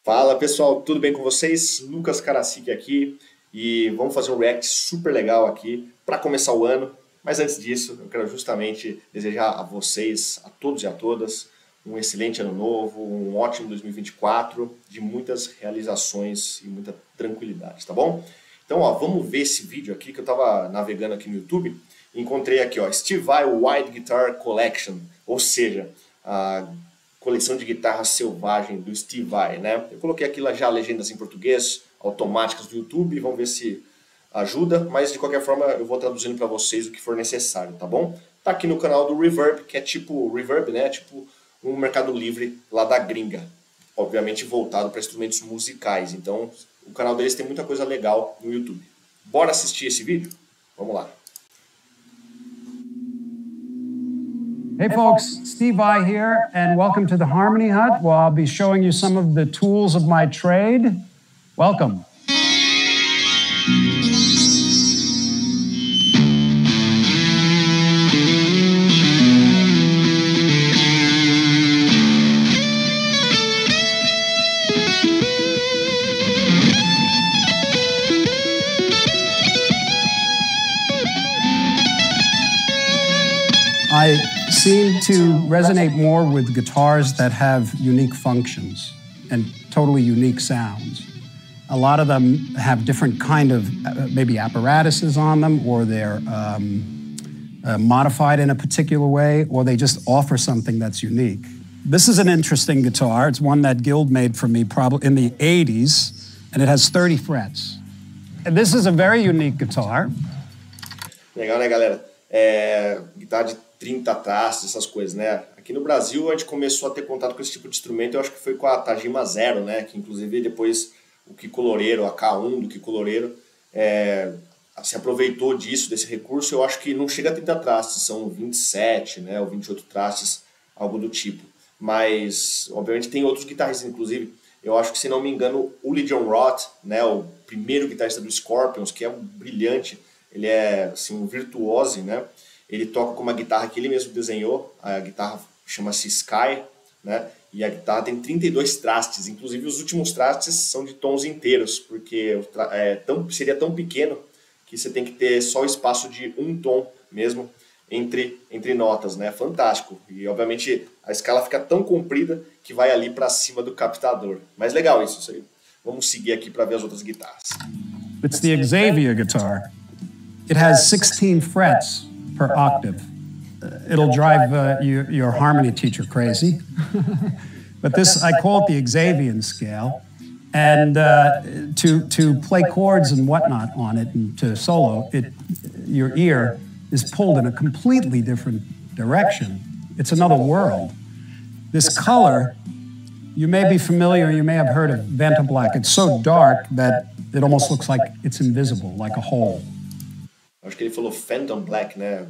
Fala pessoal, tudo bem com vocês? Lucas Caracik aqui e vamos fazer um react super legal aqui para começar o ano. Mas antes disso, eu quero justamente desejar a vocês, a todos e a todas, um excelente ano novo, um ótimo 2024, de muitas realizações e muita tranquilidade, tá bom? Então, ó, vamos ver esse vídeo aqui que eu estava navegando aqui no YouTube e encontrei aqui, ó, VAI Wide Guitar Collection, ou seja, a coleção de guitarras selvagem do VAI, né? Eu coloquei aqui já legendas em português, automáticas do YouTube, vamos ver se ajuda, mas de qualquer forma eu vou traduzindo para vocês o que for necessário, tá bom? Tá aqui no canal do Reverb, que é tipo Reverb, né? Tipo um mercado livre lá da gringa, obviamente voltado para instrumentos musicais. Então, o canal deles tem muita coisa legal no YouTube. Bora assistir esse vídeo? Vamos lá. Hey folks, Steve I here, and welcome to the Harmony Hut, where I'll be showing you some of the tools of my trade. Welcome. I seem to resonate more with guitars that have unique functions and totally unique sounds. A lot of them have different kind of maybe apparatuses on them, or they're modified in a particular way, or they just offer something that's unique. This is an interesting guitar. It's one that Guild made for me probably in the 80s, and it has 30 frets. And this is a very unique guitar. Legal, né, galera? Guitarra de 30 trastes, essas coisas, né? Aqui no Brasil a gente começou a ter contato com esse tipo de instrumento, eu acho que foi com a Tajima Zero, né? Que inclusive depois o Kiko Loureiro, a K1 do Kiko Loureiro, se aproveitou disso, desse recurso. Eu acho que não chega a 30 trastes, são 27, né? Ou 28 trastes, algo do tipo. Mas, obviamente, tem outros guitarristas, inclusive, eu acho que, se não me engano, o Legion Roth, né? O primeiro guitarrista do Scorpions, que é um brilhante, ele é assim, um virtuose, né? Ele toca com uma guitarra que ele mesmo desenhou, a guitarra chama-se Sky, né? E a guitarra tem 32 trastes, inclusive os últimos trastes são de tons inteiros, porque seria tão pequeno que você tem que ter só o espaço de um tom mesmo entre notas, né? Fantástico. E obviamente a escala fica tão comprida que vai ali para cima do captador. Mas legal isso aí. Vamos seguir aqui para ver as outras guitarras. It's the Xavier guitar. It has 16 frets per octave. It'll drive your harmony teacher crazy. But this, I call it the Xavier scale. And to play chords and whatnot on it and to solo, your ear is pulled in a completely different direction. It's another world. This color, you may be familiar, you may have heard of Vanta Black. It's so dark that it almost looks like it's invisible, like a hole. Acho que ele falou Phantom Black, né?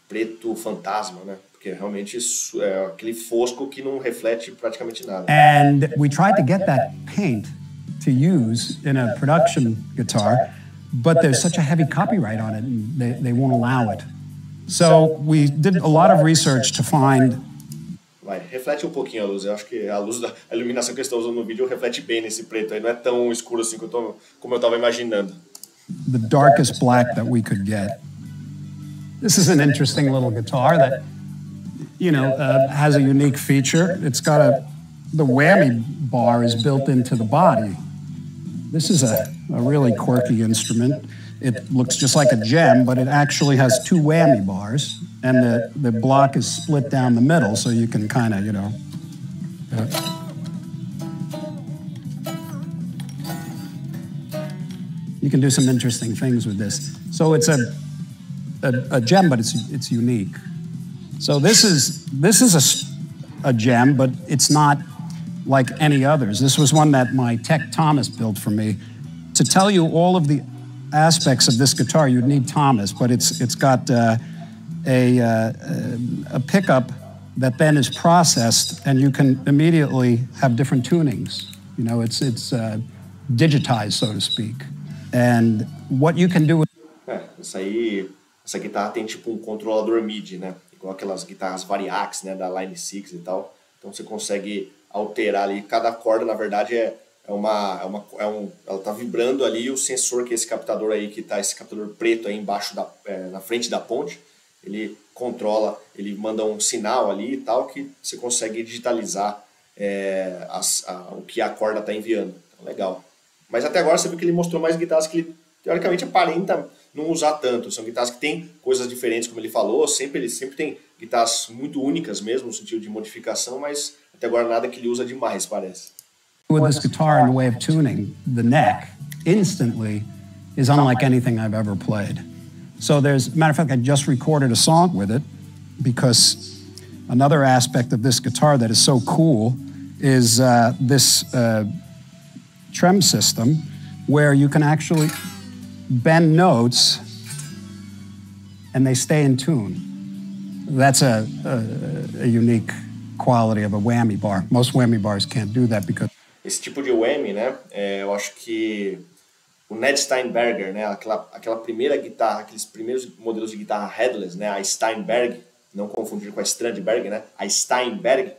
Preto fantasma, né? Porque realmente isso é aquele fosco que não reflete praticamente nada. And we tried to get that paint to use in a production guitar, but there's such a heavy copyright on it, and they won't allow it. So we did a lot of research to find. Vai, reflete um pouquinho a luz. Eu acho que a luz da iluminação que eu estou usando no vídeo reflete bem nesse preto aí. Não é tão escuro assim como eu estava imaginando. The darkest black that we could get. This is an interesting little guitar that, you know, has a unique feature. It's got the whammy bar is built into the body. This is a really quirky instrument. It looks just like a gem, but it actually has two whammy bars, and the block is split down the middle, so you can kind of, you know, you can do some interesting things with this. So it's a gem, but it's unique. So this is a gem, but it's not like any others. This was one that my tech Thomas built for me. To tell you all of the aspects of this guitar, you'd need Thomas, but it's got a pickup that then is processed, and you can immediately have different tunings. You know, it's digitized, so to speak. And what you can do with... Essa guitarra tem tipo um controlador MIDI, né? Igual aquelas guitarras Variax, né? Da Line 6 e tal. Então você consegue alterar ali, cada corda na verdade ela tá vibrando ali, e o sensor, que é esse captador aí, que tá esse captador preto aí embaixo, na frente da ponte, ele controla, ele manda um sinal ali e tal, que você consegue digitalizar o que a corda está enviando. Então, legal. Mas até agora você viu que ele mostrou mais guitarras que ele, teoricamente, aparenta não usar tanto. São guitarras que têm coisas diferentes, como ele falou. Ele sempre tem guitarras muito únicas mesmo, no sentido de modificação, mas até agora nada que ele usa demais, parece. With this guitar in the way of tuning, the neck instantly is unlike anything I've ever played. So matter of fact, I just recorded a song with it, because another aspect of this guitar that is so cool is this trem system, where you can actually bend notes and they stay in tune. That's a unique quality of a whammy bar. Most whammy bars can't do that because... Esse tipo de whammy, né, eu acho que o Ned Steinberger, né, aquela primeira guitarra, aqueles primeiros modelos de guitarra headless, né, a Steinberg, não confundir com a Strandberg, né, a Steinberg,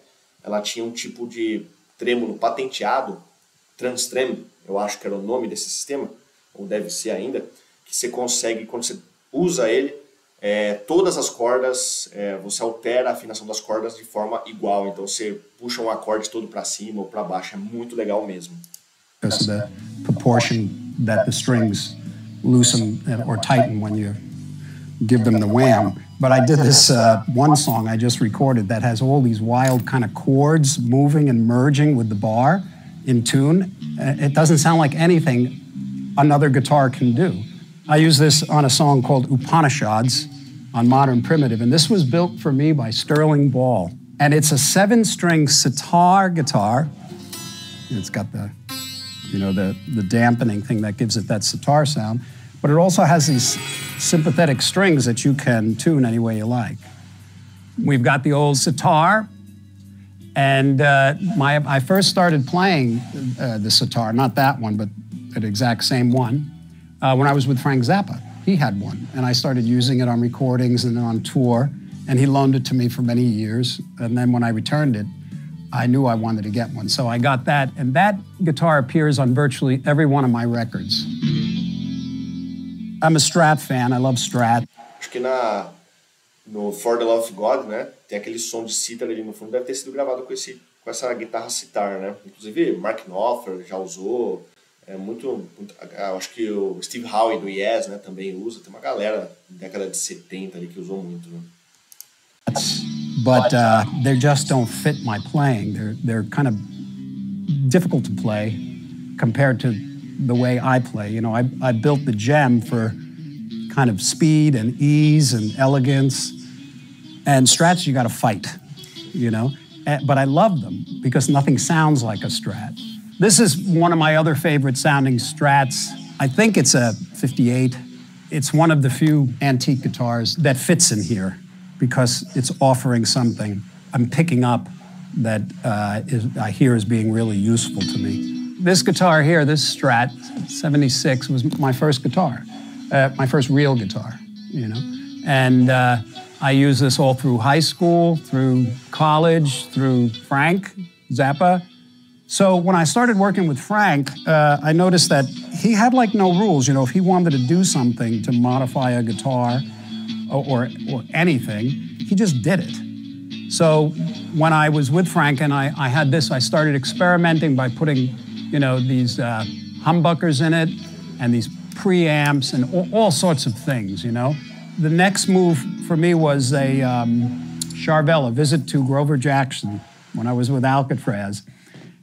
ela tinha um tipo de trêmulo patenteado, Transtrem, eu acho que era o nome desse sistema, ou deve ser ainda, que você consegue, quando você usa ele, todas as cordas, você altera a afinação das cordas de forma igual, então você puxa um acorde todo para cima ou para baixo, é muito legal mesmo. Because of the proportion that the strings loosen or tighten when you give them the wham. But I did this one song I just recorded that has all these wild kind of chords moving and merging with the bar in tune. It doesn't sound like anything another guitar can do. I use this on a song called Upanishads on Modern Primitive, and this was built for me by Sterling Ball. And it's a 7-string sitar guitar. It's got the dampening thing that gives it that sitar sound, but it also has these sympathetic strings that you can tune any way you like. We've got the old sitar, and I first started playing the sitar, not that one, but the exact same one, when I was with Frank Zappa. He had one, and I started using it on recordings and on tour, and he loaned it to me for many years, and then when I returned it, I knew I wanted to get one, so I got that, and that guitar appears on virtually every one of my records. I'm a Strat fan, I love Strat. Acho que no For the Love of God, né, tem aquele som de sitar ali no fundo, deve ter sido gravado com essa guitarra sitar, né? Inclusive Mark Knopfler já usou, acho que o Steve Howe do Yes, né, também usa, tem uma galera da década de 70 ali que usou muito, né? But they just don't fit my playing. They're kind of difficult to play compared to the way I play. You know, I built the Gem for kind of speed and ease and elegance. And Strats, you got to fight, you know. But I love them because nothing sounds like a Strat. This is one of my other favorite sounding Strats. I think it's a 58. It's one of the few antique guitars that fits in here, because it's offering something I'm picking up that I hear as being really useful to me. This guitar here, this Strat 76, was my first guitar, my first real guitar, you know. And I used this all through high school, through college, through Frank Zappa. So when I started working with Frank, I noticed that he had like no rules. You know, if he wanted to do something to modify a guitar, or anything, he just did it. So when I was with Frank and I had this, I started experimenting by putting, you know, these humbuckers in it and these preamps and all sorts of things, you know. The next move for me was a Charvel, a visit to Grover Jackson when I was with Alcatraz.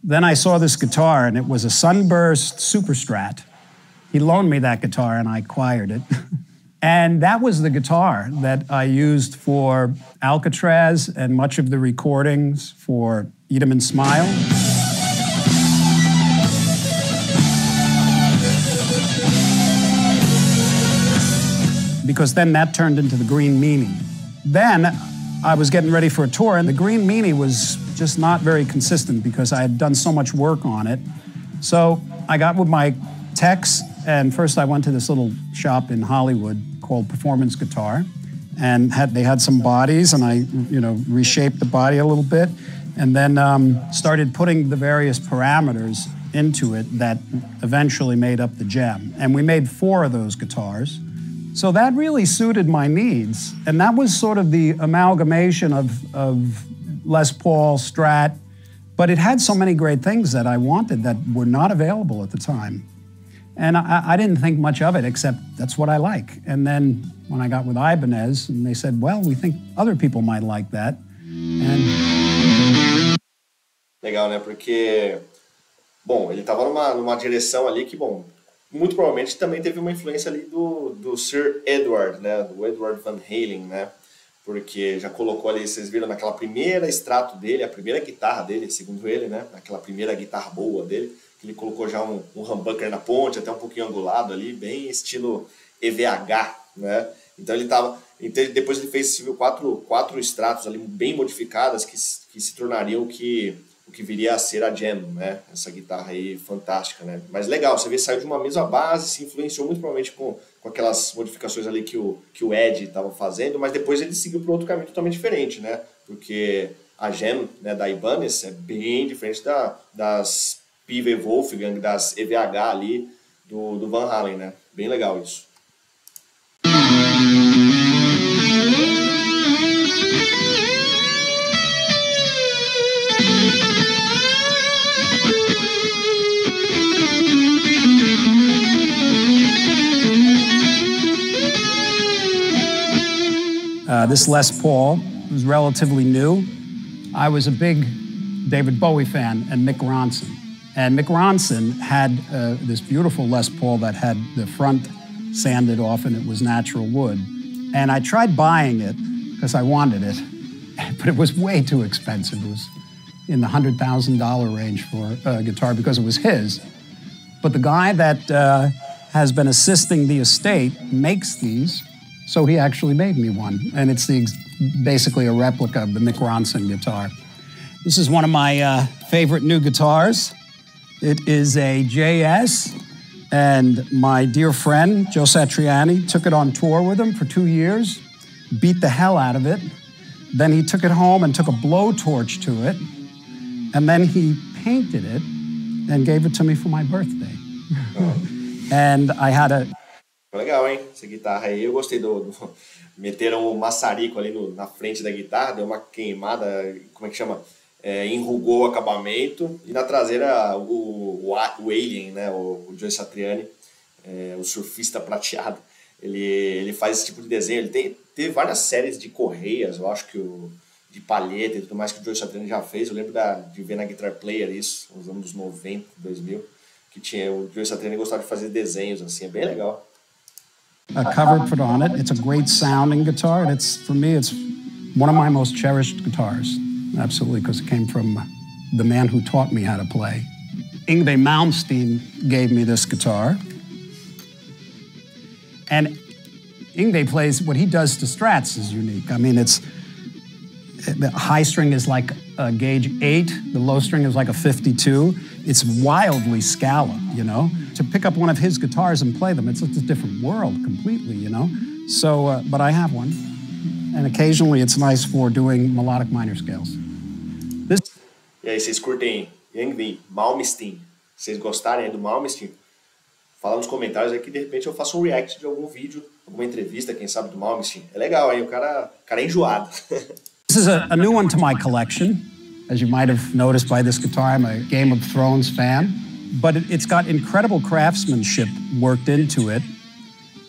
Then I saw this guitar and it was a Sunburst Super Strat. He loaned me that guitar and I acquired it. And that was the guitar that I used for Alcatraz and much of the recordings for Eat 'em and Smile. Because then that turned into the Green Meanie. Then I was getting ready for a tour, and the Green Meanie was just not very consistent because I had done so much work on it. So I got with my techs, and first I went to this little shop in Hollywood called Performance Guitar, and they had some bodies, and I, you know, reshaped the body a little bit. and then started putting the various parameters into it that eventually made up the gem. And we made 4 of those guitars. So that really suited my needs. And that was sort of the amalgamation of Les Paul, Strat, but it had so many great things that I wanted that were not available at the time. And I didn't think much of it, except that's what I like. And then when I got with Ibanez, and they said, well, we think other people might like that. And... Legal, né? Porque, bom, ele estava numa direção ali que, bom, muito provavelmente também teve uma influência ali do Sir Edward, né? Do Edward Van Halen, né? Porque já colocou ali, vocês viram naquela primeira extrato dele, a primeira guitarra dele, segundo ele, né? Aquela primeira guitarra boa dele, que ele colocou já um humbucker na ponte, até um pouquinho angulado ali, bem estilo EVH, né? Então ele tava... Então, depois ele fez quatro extratos ali bem modificadas que se tornariam o que viria a ser a Gem, né? Essa guitarra aí fantástica, né? Mas legal, você vê, saiu de uma mesma base, se influenciou muito provavelmente com aquelas modificações ali que o Ed estava fazendo, mas depois ele seguiu para outro caminho totalmente diferente, né? Porque a Gem, né, da Ibanez é bem diferente das Pive Wolfgang, das EVH ali do Van Halen, né? Bem legal isso. This Les Paul was relatively new. I was a big David Bowie fan and Mick Ronson. And Mick Ronson had this beautiful Les Paul that had the front sanded off and it was natural wood. And I tried buying it because I wanted it, but it was way too expensive. It was in the $100,000 range for a guitar because it was his. But the guy that has been assisting the estate makes these. So he actually made me one, and it's basically a replica of the Mick Ronson guitar. This is one of my favorite new guitars. It is a JS, and my dear friend, Joe Satriani, took it on tour with him for 2 years, beat the hell out of it. Then he took it home and took a blowtorch to it, and then he painted it and gave it to me for my birthday. And I had a... Legal, hein? Essa guitarra aí, eu gostei meteram o maçarico ali na frente da guitarra, deu uma queimada, como é que chama? Enrugou o acabamento, e na traseira o Alien, né? O Joe Satriani, o surfista prateado, ele faz esse tipo de desenho. Ele teve várias séries de correias, eu acho que de palheta e tudo mais que o Joe Satriani já fez. Eu lembro de ver na Guitar Player isso, nos anos 90, 2000, que tinha o Joe Satriani gostava de fazer desenhos, assim, é bem legal. A cover put on it. It's a great sounding guitar, and for me, it's one of my most cherished guitars. Absolutely, because it came from the man who taught me how to play. Yngwie Malmsteen gave me this guitar. And Yngwie plays, what he does to Strats is unique. I mean, the high string is like a gauge 8, the low string is like a 52. It's wildly scalloped, you know? To pick up one of his guitars and play them, it's a different world completely, you know? So, but I have one. And occasionally it's nice for doing melodic minor scales. E aí, vocês curtem Yngwie Malmsteen? Vocês gostarem aí do Malmsteen? Fala nos comentários aí que de repente eu faço um react de algum vídeo, alguma entrevista, quem sabe, do Malmsteen. É legal, hein? O cara é enjoado. This is a new one to my collection. As you might have noticed by this guitar, I'm a Game of Thrones fan. But it's got incredible craftsmanship worked into it.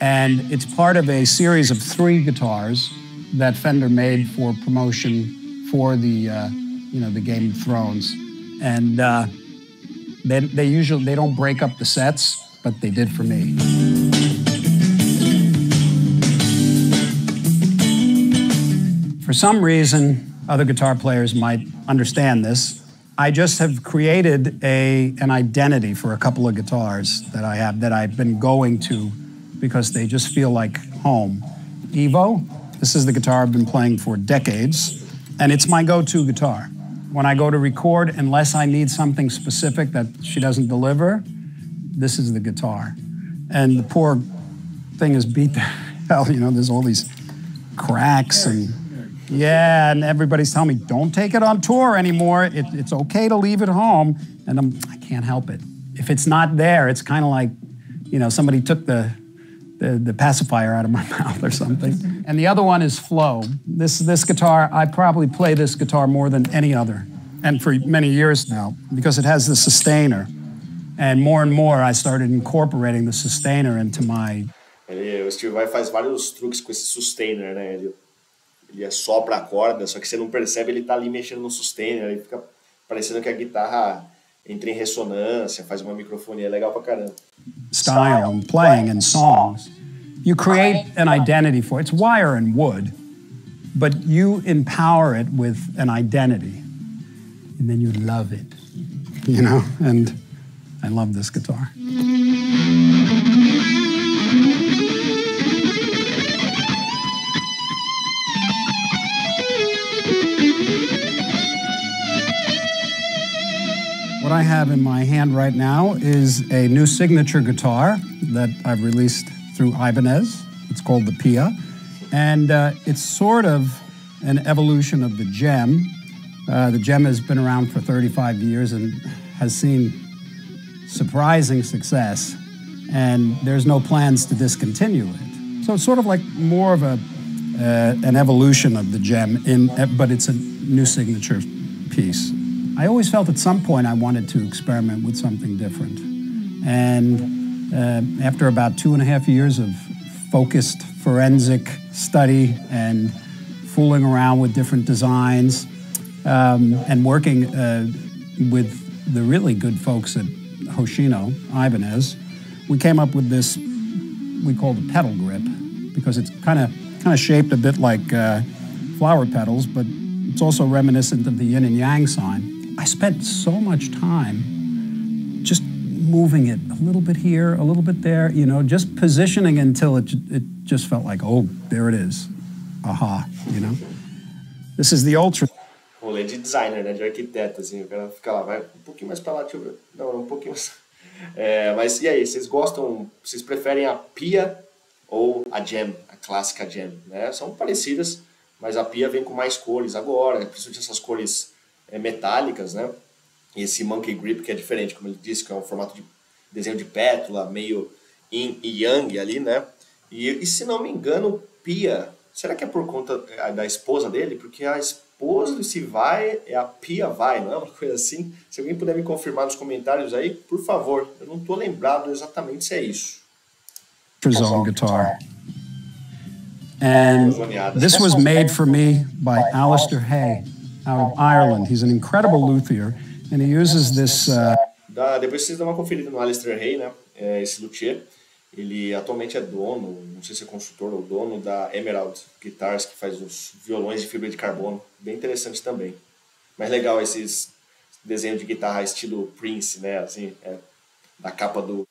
And it's part of a series of 3 guitars that Fender made for promotion for the Game of Thrones. And they don't break up the sets, but they did for me. For some reason, other guitar players might understand this. I just have created an identity for a couple of guitars that I have that I've been going to because they just feel like home. Evo, this is the guitar I've been playing for decades, and it's my go-to guitar. When I go to record, unless I need something specific that she doesn't deliver, this is the guitar. And the poor thing is beat the hell, you know, there's all these cracks and Yeah, and everybody's telling me, don't take it on tour anymore. It's okay to leave it home. And I can't help it. If it's not there, it's kind of like, you know, somebody took the pacifier out of my mouth or something. And the other one is flow. This guitar, I probably play this guitar more than any other, and for many years now, because it has the sustainer. And more I started incorporating the sustainer into my... O Steve Vai faz vários truques com esse sustainer, né? Ele assopra a corda, só que você não percebe, ele tá ali mexendo no sustainer, aí fica parecendo que a guitarra entra em ressonância, faz uma microfonia legal pra caramba. Style and playing and songs. You create an identity for it. It's wire and wood, but you empower it with an identity, and then you love it, you know? And I love this guitar. What I have in my hand right now is a new signature guitar that I've released through Ibanez. It's called the Pia. And it's sort of an evolution of the Gem. The Gem has been around for 35 years and has seen surprising success. And there's no plans to discontinue it. So it's sort of like more of an evolution of the Gem, but it's a new signature piece. I always felt at some point I wanted to experiment with something different. And after about 2.5 years of focused forensic study and fooling around with different designs and working with the really good folks at Hoshino, Ibanez, we came up with this, we call it a pedal grip, because it's kind of shaped a bit like flower petals, but it's also reminiscent of the yin and yang sign. I spent so much time just moving it a little bit here, a little bit there, you know, just positioning until it just felt like, oh, there it is. Aha, you know. This is the Ultra. Rolê de designer, né, de arquiteto, assim, o cara fica lá, vai um pouquinho mais pra lá, deixa eu ver. Não, um pouquinho mais. Mas e aí, vocês preferem a Pia ou a Gem, a clássica Gem, né? São parecidas, mas a Pia vem com mais cores agora, principalmente essas cores metálicas, né? E esse monkey grip que é diferente, como ele disse, que é um formato de desenho de pétala, meio yin e yang ali, né? E se não me engano, Pia, será que é por conta da esposa dele? Porque a esposa desse Vai é a Pia Vai, não é uma coisa assim? Se alguém puder me confirmar nos comentários aí, por favor. Eu não tô lembrado exatamente se é isso. Produção guitar. And this was made for me by Alistair Hay, out of Ireland. He's an incredible luthier, and he uses this... Depois vocês dão uma conferida no Alistair Hay, né? Esse luthier. Ele atualmente é dono, não sei se é consultor ou dono da Emerald Guitars, que faz os violões de fibra de carbono. Bem interessante também. Mas legal esses desenhos de guitarra estilo Prince, né? Assim, da capa do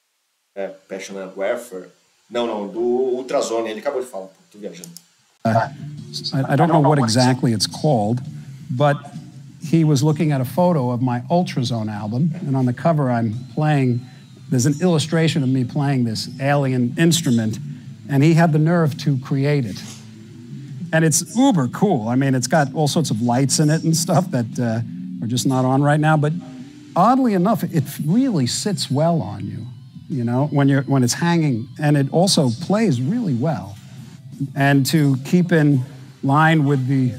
Passion and Warfare. Não, do Ultrazone. Ele acabou de falar, tô viajando. I don't know what exactly it's called, but he was looking at a photo of my Ultrazone album, and on the cover I'm playing, there's an illustration of me playing this alien instrument, and he had the nerve to create it. And it's uber cool. I mean, it's got all sorts of lights in it and stuff that are just not on right now, but oddly enough, it really sits well on you, you know, when it's hanging, and it also plays really well. And to keep in line with the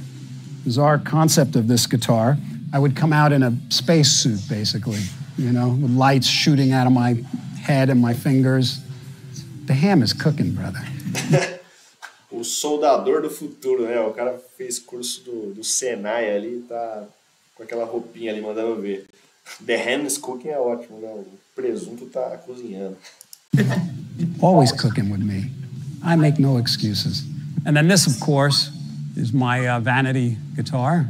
bizarre concept of this guitar, I would come out in a spacesuit, basically, you know, with lights shooting out of my head and my fingers. The ham is cooking, brother. O soldador do futuro, né? O cara fez curso do Senai ali, tá com aquela roupinha ali, mandando ver. The ham is cooking é ótimo, né? O presunto tá cozinhando. Always cooking with me. I make no excuses. And then this, of course, is my vanity guitar.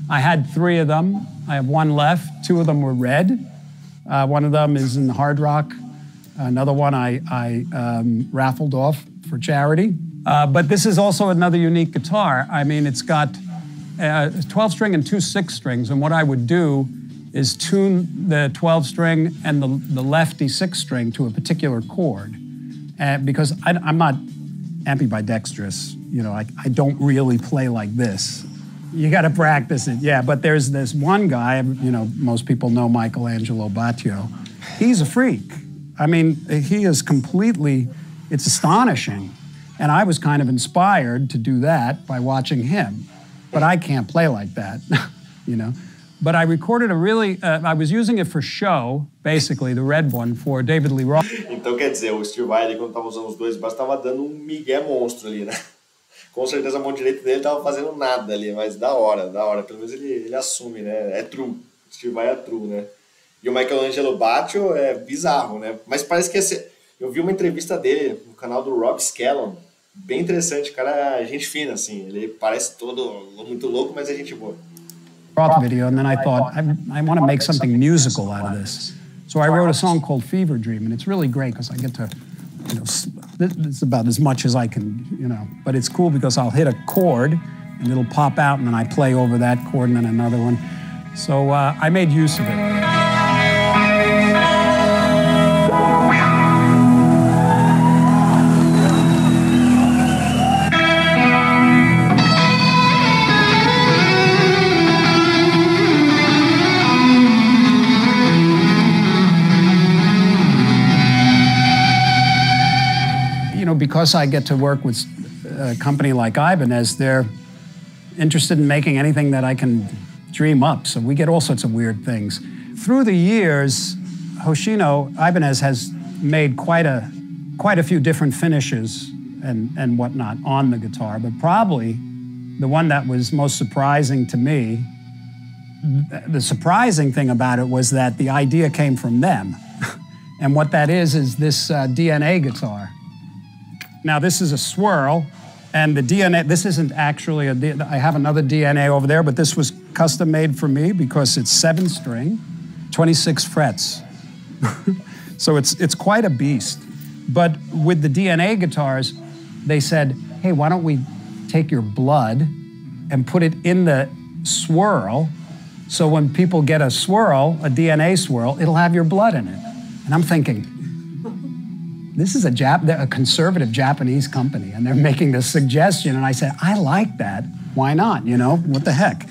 I had 3 of them. I have 1 left. 2 of them were red. One of them is in hard rock. Another one I raffled off for charity. But this is also another unique guitar. I mean, it's got a 12-string and 2 6-strings. And what I would do is tune the 12-string and the lefty 6-string to a particular chord. Because I'm not ambidextrous, you know, I don't really play like this. You got to practice it, yeah. But there's this one guy, you know, most people know Michelangelo Baccio. He's a freak. I mean, he is completely, it's astonishing. And I was kind of inspired to do that by watching him. But I can't play like that, you know. But I recorded a really, I was using it for show, basically, the red one, for David Lee Roth. Então, quer dizer, o Steve Vai, quando tava usando os dois baixos, tava dando um migué monstro ali, né? Com certeza a mão direita dele tava fazendo nada ali, mas da hora. Pelo menos ele assume, né? É true. O Steve Vai é true, né? E o Michelangelo Baccio é bizarro, né? Mas parece que eu vi uma entrevista dele no canal do Rob Scallon, bem interessante, cara, gente fina, assim. Ele parece todo muito louco, mas é gente boa. Roth video, and then I thought, I want to make something musical out of this. So I wrote a song called Fever Dream, and it's really great because I get to, you know, it's about as much as I can, you know, but it's cool because I'll hit a chord and it'll pop out and then I play over that chord and then another one. So I made use of it. Because I get to work with a company like Ibanez, they're interested in making anything that I can dream up. So we get all sorts of weird things. Through the years, Hoshino, Ibanez has made quite a few different finishes and whatnot on the guitar, but probably the one that was most surprising to me, the surprising thing about it was that the idea came from them. And what that is this DNA guitar. Now, this is a swirl, and the DNA, this isn't actually I have another DNA over there, but this was custom made for me because it's 7-string, 26 frets. So it's quite a beast. But with the DNA guitars, they said, hey, why don't we take your blood and put it in the swirl, so when people get a swirl, a DNA swirl, it'll have your blood in it. And I'm thinking, this is a conservative Japanese company, and they're making this suggestion, and I said, I like that. Why not? You know, what the heck?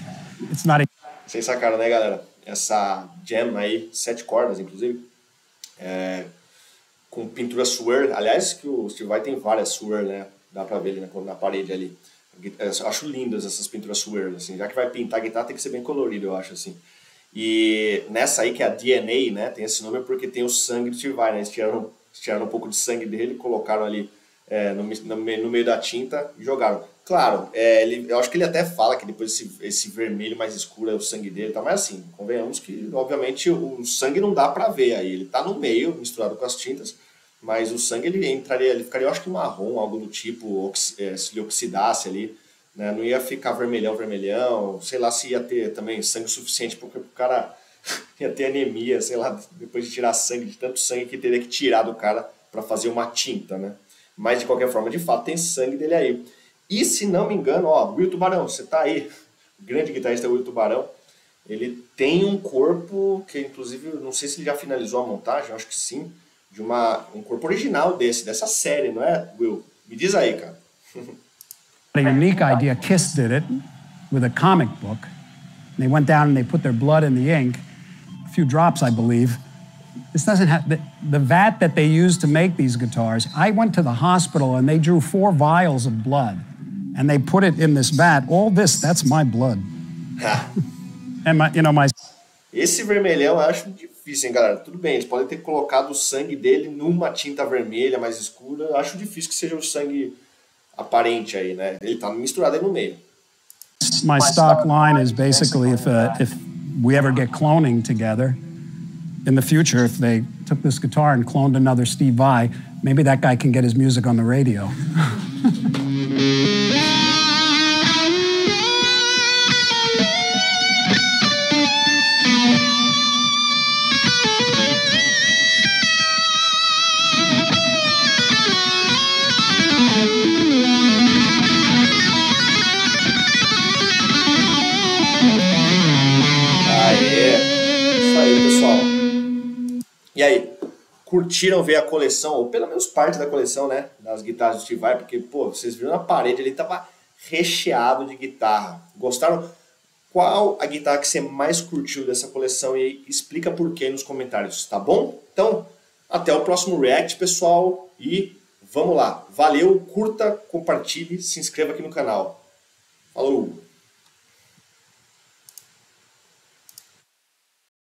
It's not a... Sem sacaram, né, galera? Essa jam aí, 7 cordas, inclusive, com pintura swirl. Aliás, que o Steve Vai tem várias swirl, né? Dá pra ver ali na parede ali. Eu acho lindas essas pinturas swirl, assim. Já que vai pintar a guitarra, tem que ser bem colorido, eu acho, assim. E nessa aí, que é a DNA, né? Tem esse nome porque tem o sangue do Steve Vai, né? Eles tiraram um pouco de sangue dele, colocaram ali no meio da tinta e jogaram. Claro, eu acho que ele até fala que depois esse vermelho mais escuro é o sangue dele, tá? Mas assim, convenhamos que obviamente o sangue não dá pra ver aí, ele tá no meio, misturado com as tintas, mas o sangue ele ficaria, eu acho que marrom, algo do tipo, se ele oxidasse ali, né? Não ia ficar vermelhão, sei lá se ia ter também sangue suficiente porque o cara... ia ter anemia, sei lá, depois de tirar sangue, de tanto sangue que teria que tirar do cara para fazer uma tinta, né? Mas de qualquer forma, de fato, tem sangue dele aí. E se não me engano, ó, Will Tubarão, você tá aí, o grande guitarrista Will Tubarão, ele tem um corpo que, inclusive, não sei se ele já finalizou a montagem, acho que sim, de um corpo original dessa série, não é, Will? Me diz aí, cara. A unique idea. Kiss did it with a comic book. They went down and they put their blood in the ink. Few drops, I believe. This doesn't have the vat that they use to make these guitars. I went to the hospital and they drew 4 vials of blood and they put it in this vat. All this, that's my blood. And my. Esse vermelhão eu acho difícil, hein, galera? Tudo bem, eles podem ter colocado o sangue dele numa tinta vermelha mais escura. Eu acho difícil que seja o sangue aparente aí, né? Ele tá misturado aí no meio. My stock line is basically if we ever get cloning together in the future, if they took this guitar and cloned another Steve Vai, maybe that guy can get his music on the radio. curtiram ver a coleção, ou pelo menos parte da coleção, né? Das guitarras do VAI, porque, pô, vocês viram na parede ali, tava recheado de guitarra. Gostaram? Qual a guitarra que você mais curtiu dessa coleção? E aí, explica por quê nos comentários, tá bom? Então, até o próximo react, pessoal. E vamos lá. Valeu, curta, compartilhe, se inscreva aqui no canal. Falou!